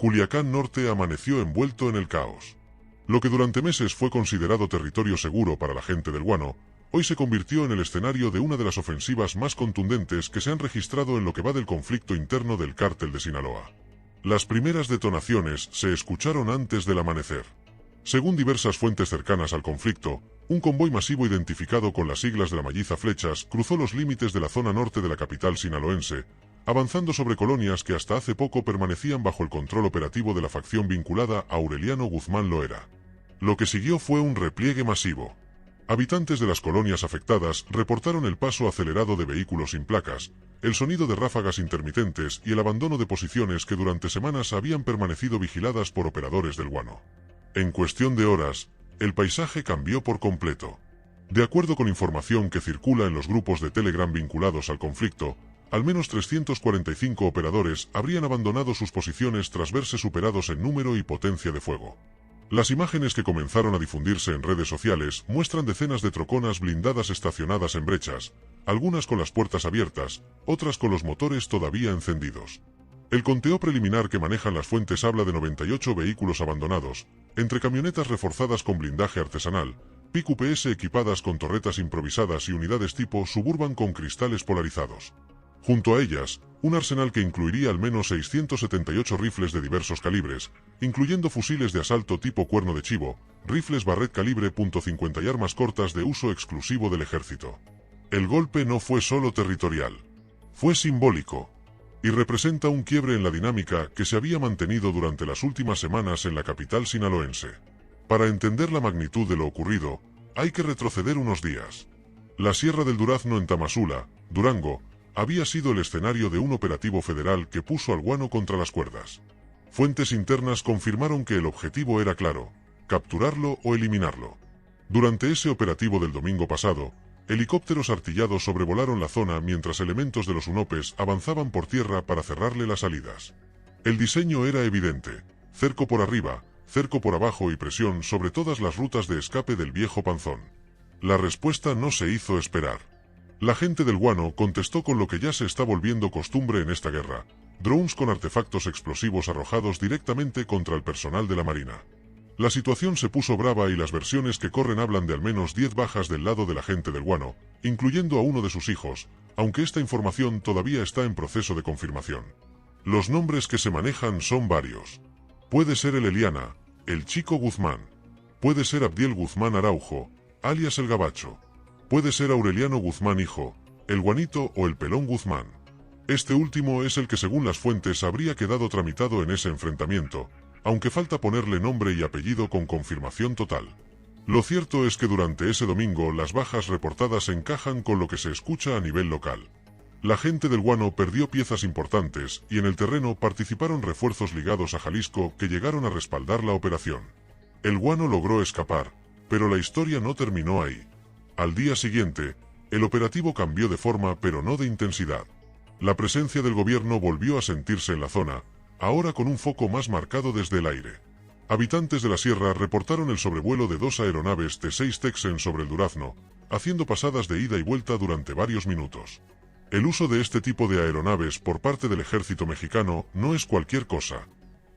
Culiacán Norte amaneció envuelto en el caos. Lo que durante meses fue considerado territorio seguro para la gente del Guano, hoy se convirtió en el escenario de una de las ofensivas más contundentes que se han registrado en lo que va del conflicto interno del cártel de Sinaloa. Las primeras detonaciones se escucharon antes del amanecer. Según diversas fuentes cercanas al conflicto, un convoy masivo identificado con las siglas de la Malliza Flechas cruzó los límites de la zona norte de la capital sinaloense, avanzando sobre colonias que hasta hace poco permanecían bajo el control operativo de la facción vinculada a Aureliano Guzmán Loera. Lo que siguió fue un repliegue masivo. Habitantes de las colonias afectadas reportaron el paso acelerado de vehículos sin placas, el sonido de ráfagas intermitentes y el abandono de posiciones que durante semanas habían permanecido vigiladas por operadores del Guano. En cuestión de horas, el paisaje cambió por completo. De acuerdo con información que circula en los grupos de Telegram vinculados al conflicto, al menos 345 operadores habrían abandonado sus posiciones tras verse superados en número y potencia de fuego. Las imágenes que comenzaron a difundirse en redes sociales muestran decenas de troconas blindadas estacionadas en brechas, algunas con las puertas abiertas, otras con los motores todavía encendidos. El conteo preliminar que manejan las fuentes habla de 98 vehículos abandonados, entre camionetas reforzadas con blindaje artesanal, PIC-UPS equipadas con torretas improvisadas y unidades tipo Suburban con cristales polarizados. Junto a ellas, un arsenal que incluiría al menos 678 rifles de diversos calibres, incluyendo fusiles de asalto tipo cuerno de chivo, rifles Barrett calibre .50 y armas cortas de uso exclusivo del ejército. El golpe no fue solo territorial. Fue simbólico. Y representa un quiebre en la dinámica que se había mantenido durante las últimas semanas en la capital sinaloense. Para entender la magnitud de lo ocurrido, hay que retroceder unos días. La Sierra del Durazno en Tamazula, Durango, había sido el escenario de un operativo federal que puso al Guano contra las cuerdas. Fuentes internas confirmaron que el objetivo era claro: capturarlo o eliminarlo. Durante ese operativo del domingo pasado, helicópteros artillados sobrevolaron la zona mientras elementos de los UNOPES avanzaban por tierra para cerrarle las salidas. El diseño era evidente: cerco por arriba, cerco por abajo y presión sobre todas las rutas de escape del viejo Panzón. La respuesta no se hizo esperar. La gente del Guano contestó con lo que ya se está volviendo costumbre en esta guerra: drones con artefactos explosivos arrojados directamente contra el personal de la Marina. La situación se puso brava y las versiones que corren hablan de al menos 10 bajas del lado de la gente del Guano, incluyendo a uno de sus hijos, aunque esta información todavía está en proceso de confirmación. Los nombres que se manejan son varios. Puede ser el Eliana, el Chico Guzmán. Puede ser Abdiel Guzmán Araujo, alias el Gabacho. Puede ser Aureliano Guzmán hijo, el Guanito o el Pelón Guzmán. Este último es el que según las fuentes habría quedado tramitado en ese enfrentamiento, aunque falta ponerle nombre y apellido con confirmación total. Lo cierto es que durante ese domingo las bajas reportadas encajan con lo que se escucha a nivel local. La gente del Guano perdió piezas importantes y en el terreno participaron refuerzos ligados a Jalisco que llegaron a respaldar la operación. El Guano logró escapar, pero la historia no terminó ahí. Al día siguiente, el operativo cambió de forma pero no de intensidad. La presencia del gobierno volvió a sentirse en la zona, ahora con un foco más marcado desde el aire. Habitantes de la sierra reportaron el sobrevuelo de 2 aeronaves T-6 Texan sobre el Durazno, haciendo pasadas de ida y vuelta durante varios minutos. El uso de este tipo de aeronaves por parte del ejército mexicano no es cualquier cosa.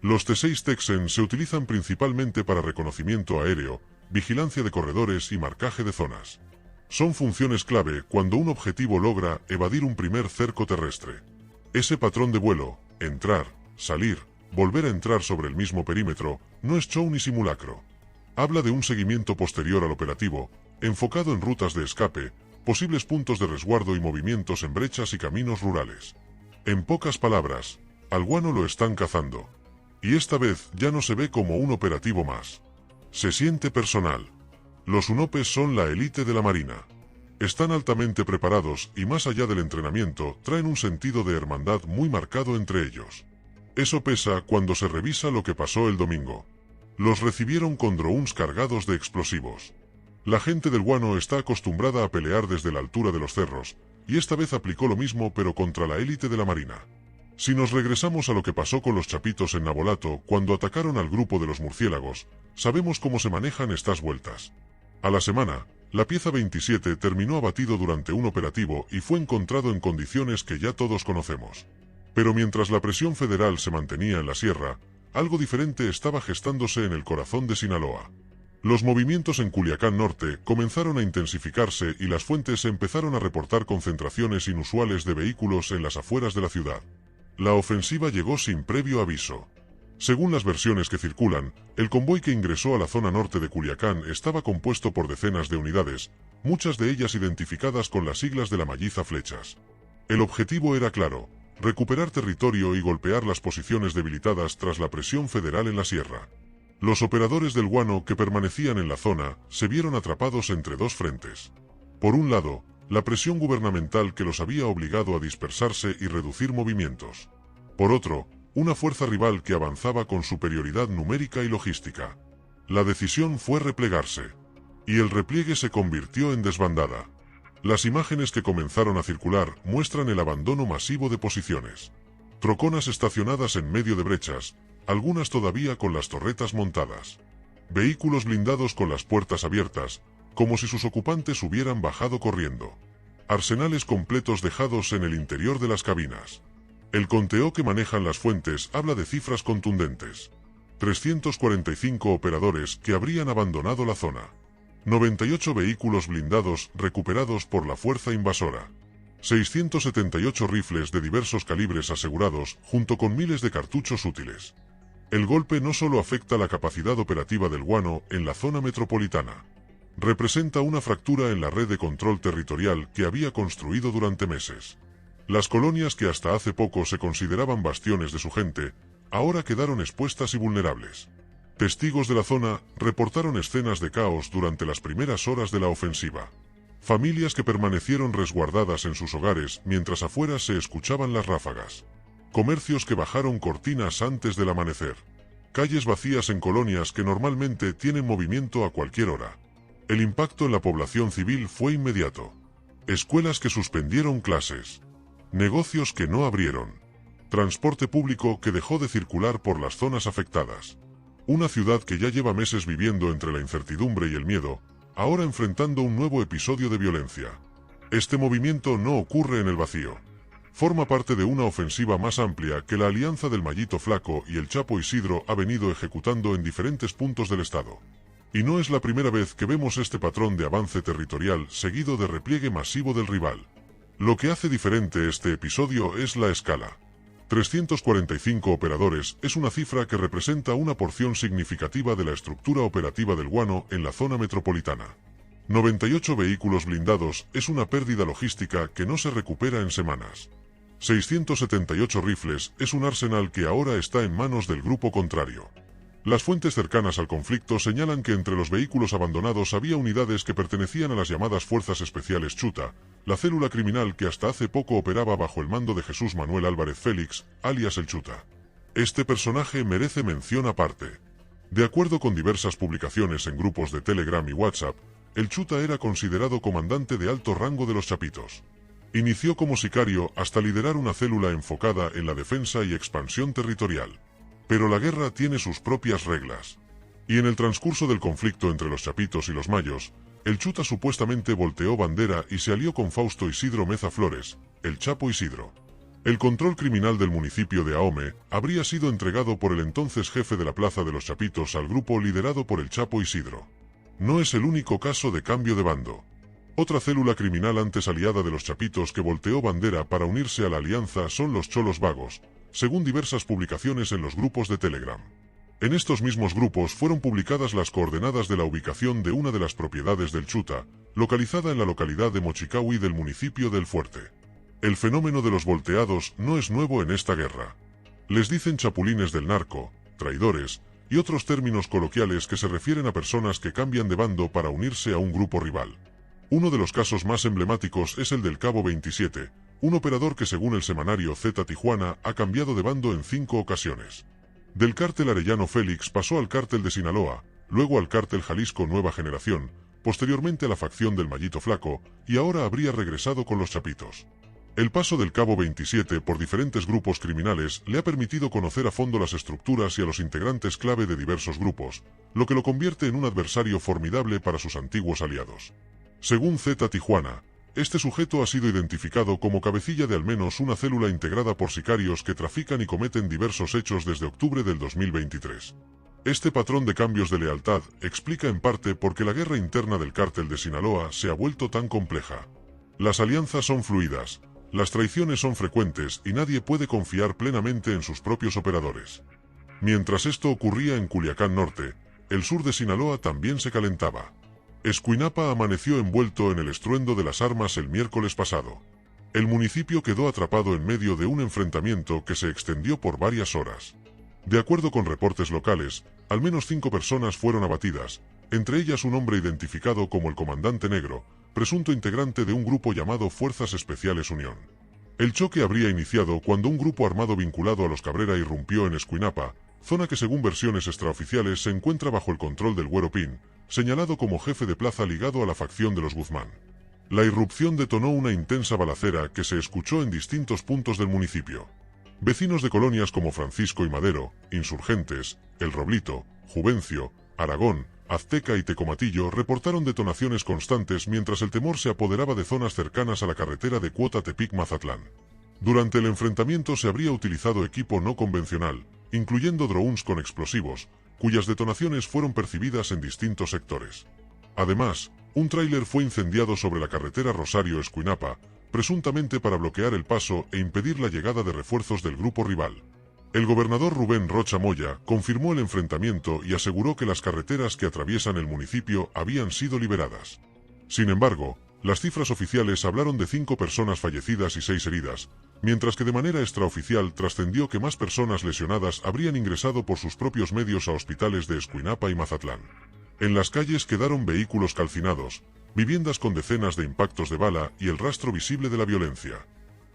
Los T-6 Texan se utilizan principalmente para reconocimiento aéreo, vigilancia de corredores y marcaje de zonas. Son funciones clave cuando un objetivo logra evadir un primer cerco terrestre. Ese patrón de vuelo, entrar, salir, volver a entrar sobre el mismo perímetro, no es show ni simulacro. Habla de un seguimiento posterior al operativo, enfocado en rutas de escape, posibles puntos de resguardo y movimientos en brechas y caminos rurales. En pocas palabras, al Guano lo están cazando. Y esta vez ya no se ve como un operativo más. Se siente personal. Los UNOPES son la élite de la Marina. Están altamente preparados y más allá del entrenamiento, traen un sentido de hermandad muy marcado entre ellos. Eso pesa cuando se revisa lo que pasó el domingo. Los recibieron con drones cargados de explosivos. La gente del Guano está acostumbrada a pelear desde la altura de los cerros, y esta vez aplicó lo mismo pero contra la élite de la Marina. Si nos regresamos a lo que pasó con los chapitos en Nabolato cuando atacaron al grupo de los murciélagos, sabemos cómo se manejan estas vueltas. A la semana, la pieza 27 terminó abatido durante un operativo y fue encontrado en condiciones que ya todos conocemos. Pero mientras la presión federal se mantenía en la sierra, algo diferente estaba gestándose en el corazón de Sinaloa. Los movimientos en Culiacán Norte comenzaron a intensificarse y las fuentes empezaron a reportar concentraciones inusuales de vehículos en las afueras de la ciudad. La ofensiva llegó sin previo aviso. Según las versiones que circulan, el convoy que ingresó a la zona norte de Culiacán estaba compuesto por decenas de unidades, muchas de ellas identificadas con las siglas de la Malliza Flechas. El objetivo era claro: recuperar territorio y golpear las posiciones debilitadas tras la presión federal en la sierra. Los operadores del guano que permanecían en la zona se vieron atrapados entre dos frentes. Por un lado, la presión gubernamental que los había obligado a dispersarse y reducir movimientos. Por otro, una fuerza rival que avanzaba con superioridad numérica y logística. La decisión fue replegarse. Y el repliegue se convirtió en desbandada. Las imágenes que comenzaron a circular muestran el abandono masivo de posiciones. Troconas estacionadas en medio de brechas, algunas todavía con las torretas montadas. Vehículos blindados con las puertas abiertas, como si sus ocupantes hubieran bajado corriendo. Arsenales completos dejados en el interior de las cabinas. El conteo que manejan las fuentes habla de cifras contundentes. 345 operadores que habrían abandonado la zona. 98 vehículos blindados recuperados por la fuerza invasora. 678 rifles de diversos calibres asegurados, junto con miles de cartuchos útiles. El golpe no solo afecta la capacidad operativa del guano en la zona metropolitana. Representa una fractura en la red de control territorial que había construido durante meses. Las colonias que hasta hace poco se consideraban bastiones de su gente, ahora quedaron expuestas y vulnerables. Testigos de la zona reportaron escenas de caos durante las primeras horas de la ofensiva. Familias que permanecieron resguardadas en sus hogares mientras afuera se escuchaban las ráfagas. Comercios que bajaron cortinas antes del amanecer. Calles vacías en colonias que normalmente tienen movimiento a cualquier hora. El impacto en la población civil fue inmediato. Escuelas que suspendieron clases. Negocios que no abrieron. Transporte público que dejó de circular por las zonas afectadas. Una ciudad que ya lleva meses viviendo entre la incertidumbre y el miedo, ahora enfrentando un nuevo episodio de violencia. Este movimiento no ocurre en el vacío. Forma parte de una ofensiva más amplia que la alianza del Mallito Flaco y el Chapo Isidro ha venido ejecutando en diferentes puntos del estado. Y no es la primera vez que vemos este patrón de avance territorial seguido de repliegue masivo del rival. Lo que hace diferente este episodio es la escala. 345 operadores es una cifra que representa una porción significativa de la estructura operativa del guano en la zona metropolitana. 98 vehículos blindados es una pérdida logística que no se recupera en semanas. 678 rifles es un arsenal que ahora está en manos del grupo contrario. Las fuentes cercanas al conflicto señalan que entre los vehículos abandonados había unidades que pertenecían a las llamadas Fuerzas Especiales Chuta, la célula criminal que hasta hace poco operaba bajo el mando de Jesús Manuel Álvarez Félix, alias el Chuta. Este personaje merece mención aparte. De acuerdo con diversas publicaciones en grupos de Telegram y WhatsApp, el Chuta era considerado comandante de alto rango de los Chapitos. Inició como sicario hasta liderar una célula enfocada en la defensa y expansión territorial. Pero la guerra tiene sus propias reglas. Y en el transcurso del conflicto entre los Chapitos y los Mayos, el Chuta supuestamente volteó bandera y se alió con Fausto Isidro Meza Flores, el Chapo Isidro. El control criminal del municipio de Ahome habría sido entregado por el entonces jefe de la Plaza de los Chapitos al grupo liderado por el Chapo Isidro. No es el único caso de cambio de bando. Otra célula criminal antes aliada de los Chapitos que volteó bandera para unirse a la alianza son los Cholos Vagos, según diversas publicaciones en los grupos de Telegram. En estos mismos grupos fueron publicadas las coordenadas de la ubicación de una de las propiedades del Chuta, localizada en la localidad de Mochicahui del municipio del Fuerte. El fenómeno de los volteados no es nuevo en esta guerra. Les dicen chapulines del narco, traidores, y otros términos coloquiales que se refieren a personas que cambian de bando para unirse a un grupo rival. Uno de los casos más emblemáticos es el del Cabo 27, un operador que según el semanario Z Tijuana ha cambiado de bando en 5 ocasiones. Del cártel Arellano Félix pasó al cártel de Sinaloa, luego al cártel Jalisco Nueva Generación, posteriormente a la facción del Mallito Flaco, y ahora habría regresado con los Chapitos. El paso del Cabo 27 por diferentes grupos criminales le ha permitido conocer a fondo las estructuras y a los integrantes clave de diversos grupos, lo que lo convierte en un adversario formidable para sus antiguos aliados. Según Z Tijuana, Este sujeto ha sido identificado como cabecilla de al menos una célula integrada por sicarios que trafican y cometen diversos hechos desde octubre del 2023. Este patrón de cambios de lealtad explica en parte por qué la guerra interna del cártel de Sinaloa se ha vuelto tan compleja. Las alianzas son fluidas, las traiciones son frecuentes y nadie puede confiar plenamente en sus propios operadores. Mientras esto ocurría en Culiacán Norte, el sur de Sinaloa también se calentaba. Escuinapa amaneció envuelto en el estruendo de las armas el miércoles pasado. El municipio quedó atrapado en medio de un enfrentamiento que se extendió por varias horas. De acuerdo con reportes locales, al menos 5 personas fueron abatidas, entre ellas un hombre identificado como el Comandante Negro, presunto integrante de un grupo llamado Fuerzas Especiales Unión. El choque habría iniciado cuando un grupo armado vinculado a los Cabrera irrumpió en Escuinapa, zona que según versiones extraoficiales se encuentra bajo el control del Güero Pín, señalado como jefe de plaza ligado a la facción de los Guzmán. La irrupción detonó una intensa balacera que se escuchó en distintos puntos del municipio. Vecinos de colonias como Francisco y Madero, Insurgentes, El Roblito, Juvencio, Aragón, Azteca y Tecomatillo reportaron detonaciones constantes mientras el temor se apoderaba de zonas cercanas a la carretera de Cuota Tepic-Mazatlán. Durante el enfrentamiento se habría utilizado equipo no convencional, incluyendo drones con explosivos, cuyas detonaciones fueron percibidas en distintos sectores. Además, un tráiler fue incendiado sobre la carretera Rosario-Escuinapa, presuntamente para bloquear el paso e impedir la llegada de refuerzos del grupo rival. El gobernador Rubén Rocha Moya confirmó el enfrentamiento y aseguró que las carreteras que atraviesan el municipio habían sido liberadas. Sin embargo, las cifras oficiales hablaron de 5 personas fallecidas y 6 heridas, mientras que de manera extraoficial trascendió que más personas lesionadas habrían ingresado por sus propios medios a hospitales de Escuinapa y Mazatlán. En las calles quedaron vehículos calcinados, viviendas con decenas de impactos de bala y el rastro visible de la violencia.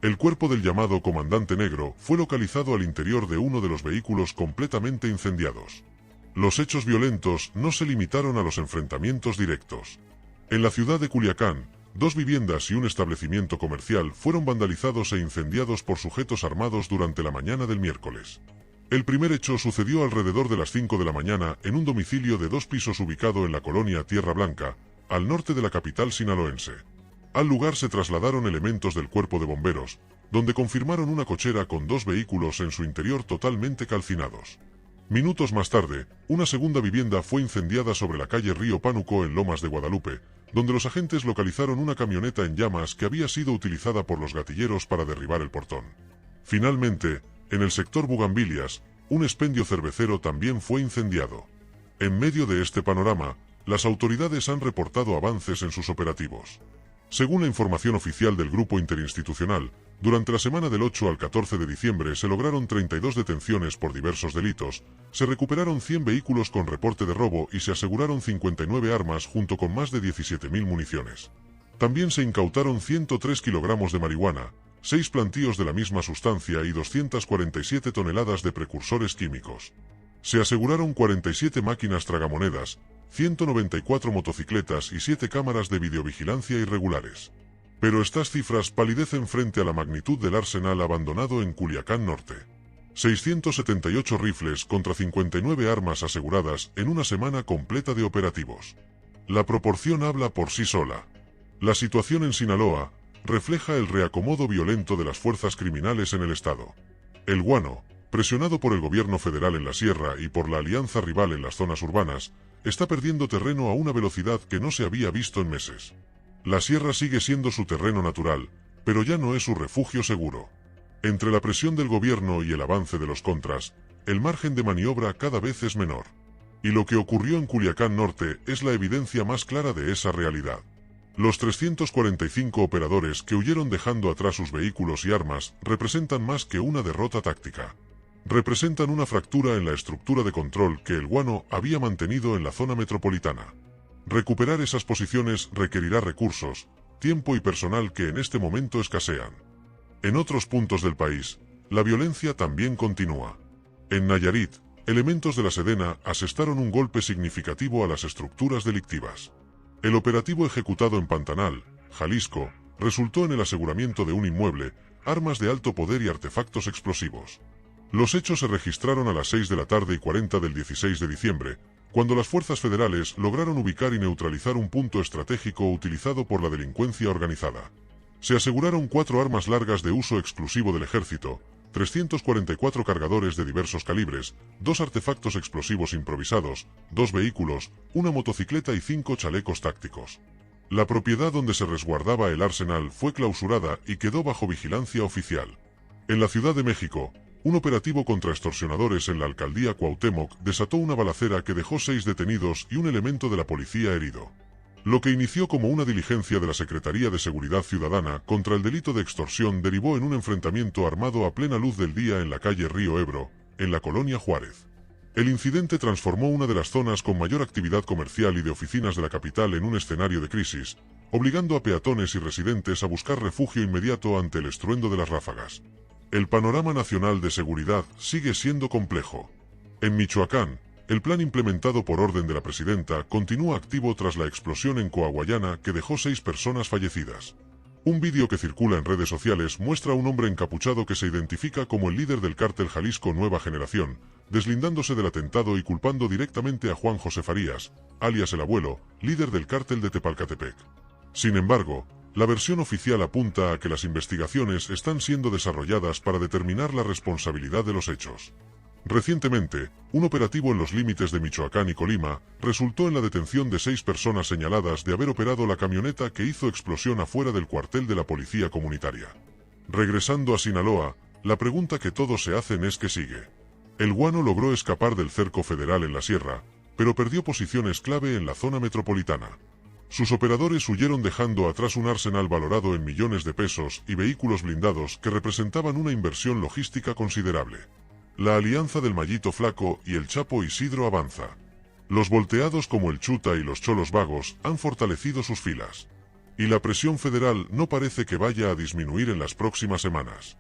El cuerpo del llamado Comandante Negro fue localizado al interior de uno de los vehículos completamente incendiados. Los hechos violentos no se limitaron a los enfrentamientos directos. En la ciudad de Culiacán, 2 viviendas y un establecimiento comercial fueron vandalizados e incendiados por sujetos armados durante la mañana del miércoles. El primer hecho sucedió alrededor de las 5 de la mañana en un domicilio de 2 pisos ubicado en la colonia Tierra Blanca, al norte de la capital sinaloense. Al lugar se trasladaron elementos del cuerpo de bomberos, donde confirmaron una cochera con 2 vehículos en su interior totalmente calcinados. Minutos más tarde, una segunda vivienda fue incendiada sobre la calle Río Pánuco en Lomas de Guadalupe, donde los agentes localizaron una camioneta en llamas que había sido utilizada por los gatilleros para derribar el portón. Finalmente, en el sector Bugambilias, un expendio cervecero también fue incendiado. En medio de este panorama, las autoridades han reportado avances en sus operativos. Según la información oficial del Grupo Interinstitucional, durante la semana del 8 al 14 de diciembre se lograron 32 detenciones por diversos delitos, se recuperaron 100 vehículos con reporte de robo y se aseguraron 59 armas junto con más de 17.000 municiones. También se incautaron 103 kilogramos de marihuana, 6 plantíos de la misma sustancia y 247 toneladas de precursores químicos. Se aseguraron 47 máquinas tragamonedas, 194 motocicletas y 7 cámaras de videovigilancia irregulares. Pero estas cifras palidecen frente a la magnitud del arsenal abandonado en Culiacán Norte. 678 rifles contra 59 armas aseguradas en una semana completa de operativos. La proporción habla por sí sola. La situación en Sinaloa refleja el reacomodo violento de las fuerzas criminales en el estado. El Guano, presionado por el gobierno federal en la sierra y por la alianza rival en las zonas urbanas, está perdiendo terreno a una velocidad que no se había visto en meses. La sierra sigue siendo su terreno natural, pero ya no es su refugio seguro. Entre la presión del gobierno y el avance de los contras, el margen de maniobra cada vez es menor. Y lo que ocurrió en Culiacán Norte es la evidencia más clara de esa realidad. Los 345 operadores que huyeron dejando atrás sus vehículos y armas representan más que una derrota táctica. Representan una fractura en la estructura de control que el Guano había mantenido en la zona metropolitana. Recuperar esas posiciones requerirá recursos, tiempo y personal que en este momento escasean. En otros puntos del país, la violencia también continúa. En Nayarit, elementos de la Sedena asestaron un golpe significativo a las estructuras delictivas. El operativo ejecutado en Pantanal, Jalisco, resultó en el aseguramiento de un inmueble, armas de alto poder y artefactos explosivos. Los hechos se registraron a las 6 de la tarde y 40 del 16 de diciembre, cuando las fuerzas federales lograron ubicar y neutralizar un punto estratégico utilizado por la delincuencia organizada. Se aseguraron 4 armas largas de uso exclusivo del ejército, 344 cargadores de diversos calibres, 2 artefactos explosivos improvisados, 2 vehículos, una motocicleta y 5 chalecos tácticos. La propiedad donde se resguardaba el arsenal fue clausurada y quedó bajo vigilancia oficial. En la Ciudad de México, un operativo contra extorsionadores en la alcaldía Cuauhtémoc desató una balacera que dejó 6 detenidos y un elemento de la policía herido. Lo que inició como una diligencia de la Secretaría de Seguridad Ciudadana contra el delito de extorsión derivó en un enfrentamiento armado a plena luz del día en la calle Río Ebro, en la colonia Juárez. El incidente transformó una de las zonas con mayor actividad comercial y de oficinas de la capital en un escenario de crisis, obligando a peatones y residentes a buscar refugio inmediato ante el estruendo de las ráfagas. El panorama nacional de seguridad sigue siendo complejo. En Michoacán, el plan implementado por orden de la presidenta continúa activo tras la explosión en Coahuayana que dejó 6 personas fallecidas. Un vídeo que circula en redes sociales muestra a un hombre encapuchado que se identifica como el líder del cártel Jalisco Nueva Generación, deslindándose del atentado y culpando directamente a Juan José Farías, alias el Abuelo, líder del cártel de Tepalcatepec. Sin embargo, la versión oficial apunta a que las investigaciones están siendo desarrolladas para determinar la responsabilidad de los hechos. Recientemente, un operativo en los límites de Michoacán y Colima resultó en la detención de 6 personas señaladas de haber operado la camioneta que hizo explosión afuera del cuartel de la policía comunitaria. Regresando a Sinaloa, la pregunta que todos se hacen es qué sigue. El Guano logró escapar del cerco federal en la sierra, pero perdió posiciones clave en la zona metropolitana. Sus operadores huyeron dejando atrás un arsenal valorado en millones de pesos y vehículos blindados que representaban una inversión logística considerable. La alianza del Mallito Flaco y el Chapo Isidro avanza. Los volteados como el Chuta y los Cholos Vagos han fortalecido sus filas. Y la presión federal no parece que vaya a disminuir en las próximas semanas.